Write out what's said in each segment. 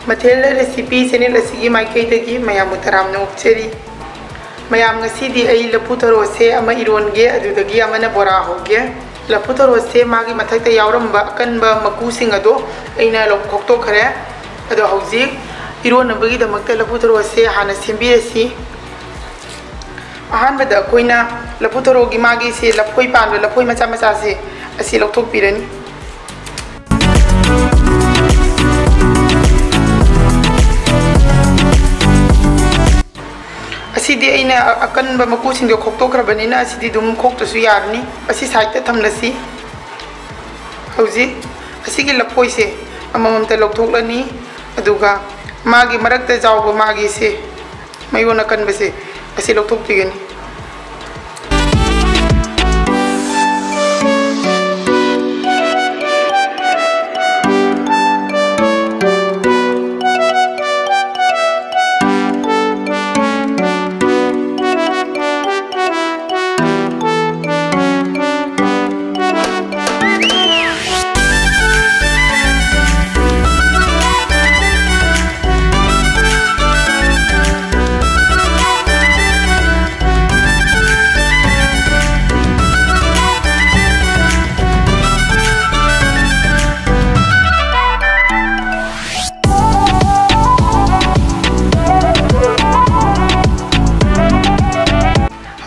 मथेल recipe channel असिगी माइकैदगी मयाम तराम नोक्चरी मयाम ngasi di ai lapu tharo se ama iron ge adudagi amana bora hoge lapu tharo se magi mathakta yauramba kanba maku sing ado aina lok khokto khare ado hauji iron nabagi damakta lapu tharo se hana sembirasi ahan bada koina lapu tharo gi magi se lapoi pan lapoi macha macha se asi lok thok pirani असीदी अइना अकन बमकु सिंदो खोक्तो खरबनिना असीदी दुम खोक्तो सु यारनी असी side थमलसी हौजी असीगी लपोय से अममम त लोकथोकलनी अदुगा मागी मरकते जावबो मागी से मयोन अकन बसे असी लोकथोक पिगनी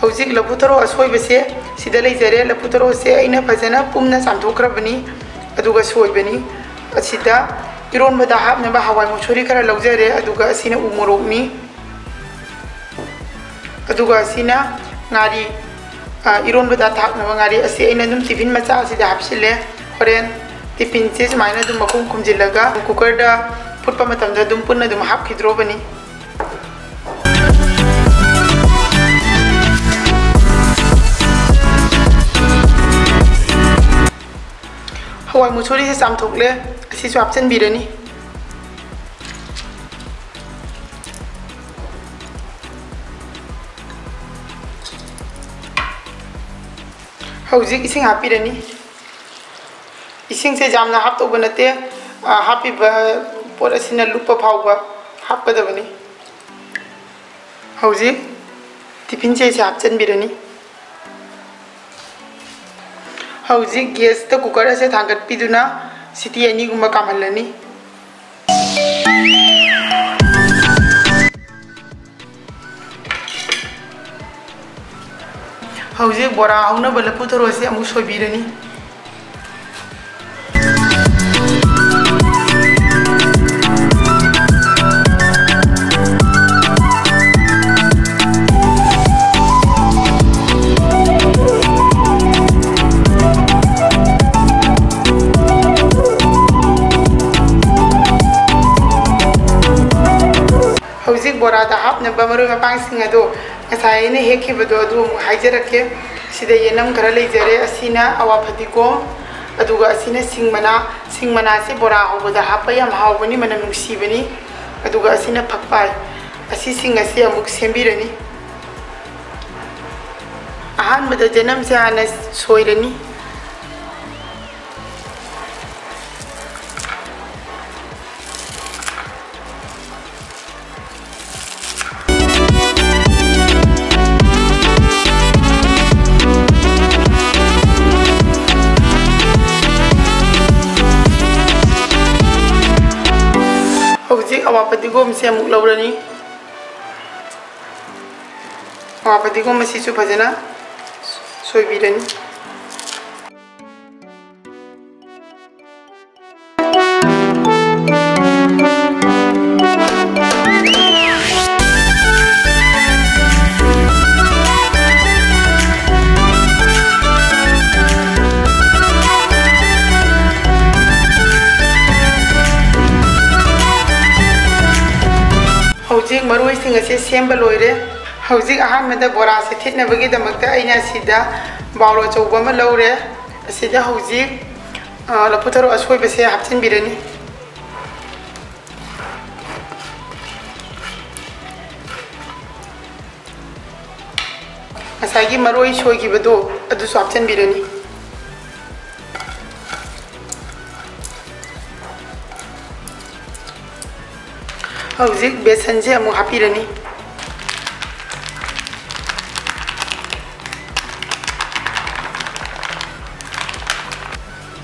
हौजिक लपुथरो असोइबसे सिदा लेजरे लपुथरो से अइना फजना पुमना सामथोखरबनी अदुगा सोइबनी असिदा इरोन बदा हाबनबा हवाई मुछोरी खरा लौजरे अदुगा असिना उमोरोकनी अदुगा असिना ngaरी इरोन बदा थाकनबा ngaरी असि अइना दुम टिफिन मचा असिदा हापसिले होरेन टिफिन से समाइना दुम मखुम खुमजिलगा कुकर दा फुटपा मतमदा दुम पुन्ना दुम हापखिद्रोबनी हवाई मुछोरी से चामथोकले असिसु हापचनबिरनी हौजिक इसिंग हापिरनी इसिंग से जामना हापतोब नते हापिबा पोर असिना लुपा फावबा हापकदबनी हौजिक टिफिन से हापचनबिरनी हौजिक गैस त कुकर से थांगत पिदुना सिटी अनि गुमा कामहलनी हौजिक बोरा आउना बलपु थरो से अमु सोबिरनी बोरा दा हापनबा मरु मपांसिंग अदो ngसायने हेखिबदो अदु हाइजरके सिदा येनम खरा लेजरे असिना अवा फदिको अदुगा असिना सिंगमना से बोरा होबदा हापा याम हावबनी मनम नुसीबनी अदुगा असिना फकपाय असि सिंग असे अमुक सेंबिरनी आहान बदा जनम से आना सोइरनी अवापतिगोम से अमुक लौरनी अवापतिगोम मसिसु फजना सोइबिरनी हौजिक मरुई सिंग असे सेंब लोइरे हौजिक अहानमदा बोरा से थिटनबगी दमकता अइना सिदा बाउलो चौबमा लौरे असिदा हौजिक लपुथरो असोइबसे हापचनबिरनी ngसागी मरुई सोइगिबदो अदुसु हापचनबिरनी हौजिक बेसन से अमु हापिरनी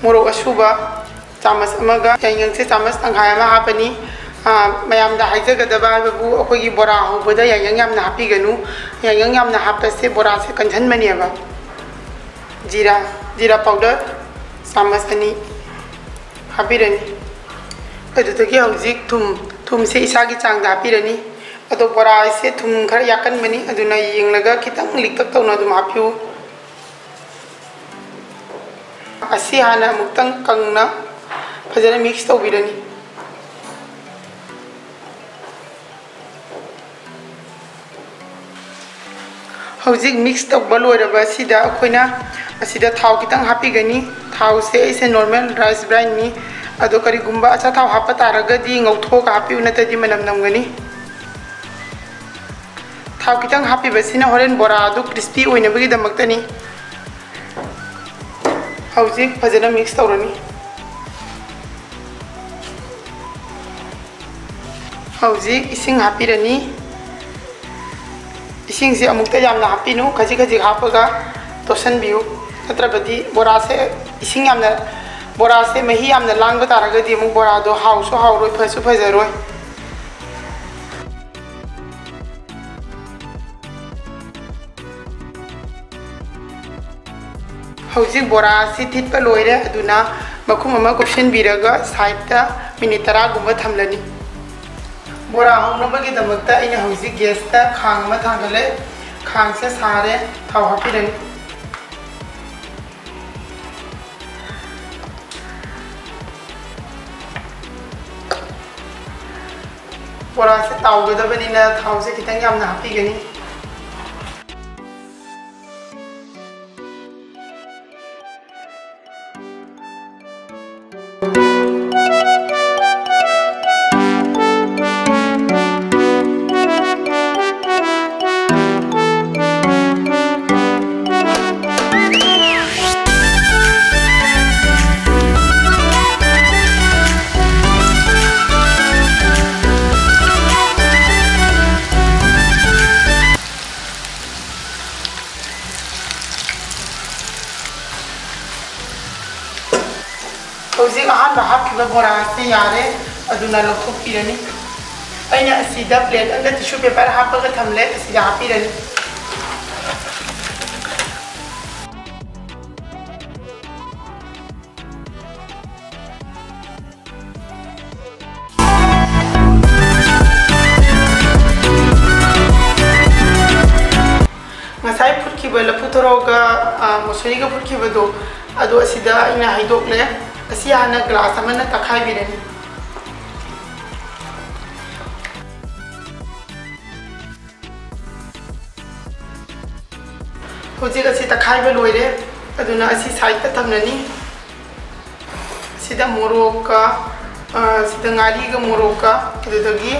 मोरोक असुबा चामच अमगा यांगं से चामच तंखाय अमा हापनी मैम हाइजगदबा हाबू अखोगी बोरा होबदा यांगं यामना हापिगनु यांगं यामना हापसे बोरा से कंझनमनियबा जीरा पाउडर चामच अनि हापिरनी अदुदगी हौजिक थुम से इसागी चांग हापिरनी अदो बोरा से थुम खर याकनमनी अदुना यिंगलगा खितंग लिकतक तौना दुम हापिउ असी हाना मुक्तंग कंगना फजना मिक्स तौबिरनी हौजिक मिक्स तौबा लोइरबा सिदा अखोइना असिदा थाव खितंग हापिगनी थाव से ऐसे नॉर्मल राइस ब्राइन नी अदो करिगुंबा अच्छा थाव हापा तारगदी ngौथोक हापिउ नतदि मनम नमगनी थाव खितंग हापिबसिना होरेन बोरा अदु क्रिस्पी ओइनबगी दमक्तनी हौजिक फजना मिक्स तौरनी हौजिक इसिंग हापिरनी इसिंग से अमुक्ता यामना हापिनु खजी खजी हापगा तोसनबियु नत्रबदी बोरा से इसिंग यामना बोरा से मही यामना लांग तारगदी अमुक बोरा दो हाउसो हाउरोय फसु फजरोय हौजिक बोरा से थिटपा लोइरे अदुना मखुम अमा कुशन बिरगा साइडता मिनिट 10 गुंबा थमलनी बोरा होनबगी दमकता इना हौजिक गैसता खांग मा थांगले खांग से सारे थाव हापिरनी बोरा से तावगदबनिना थाव से खितंग यामना हापिगनी हौजिक अहान हापिबा बोरा से यारे अदुना लौथोकपिरनी अइना असिदा प्लेट अंदा टिश्यू पेपर हापगा थमले असिदा हापिरनी ngasai phutkiba laputhoroga mosuriga phutkiba do ado asida ina haidokle asi hana glass amana takhai birani hojik asi takhai ba loire aduna asi side ta thamnani sida moroka sida ngari ga moroka adudagi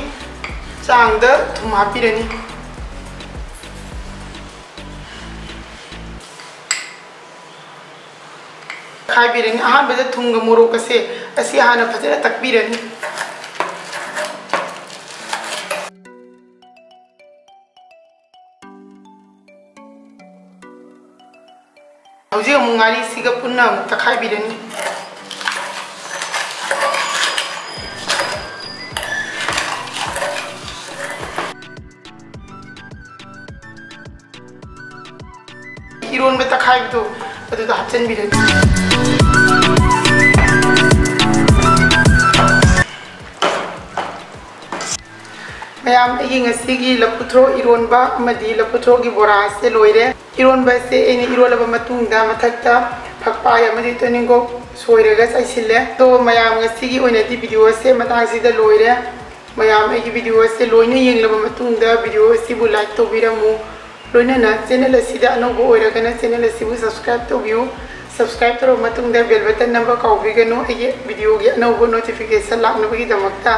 changda thum hapirani खाइबिरनी अहानबदा थुंगा मोरोक से असी हाना फजना तकबिरनी हौजिक Mungari सिगा पुन्ना तखाइबिरनी iron में तखाइबदो अदुदा हचनबिरनी ma'am ये लपुथ्रो इरोनबा लपुथ्रो की बोरा से लोरे इरोनबा से इरोलब मथक्ता फकपाय तनिंगो सोयरगा चाइसिले तो ma'am video से मतांगसिदा लोरे मैम वीडियो से लोइना येंगलब वीडियो सिबु लाइक तौबिरमु लोइना चैनल असिदा अनौबो ओइरगना चैनल असिबु सब्सक्राइब तौबियु सब्सक्राइब तौर बेल बटन नंबर काउबिगनो वीडियो की अनौबो नोटिफिकेशन लाक्नबगी दमक्ता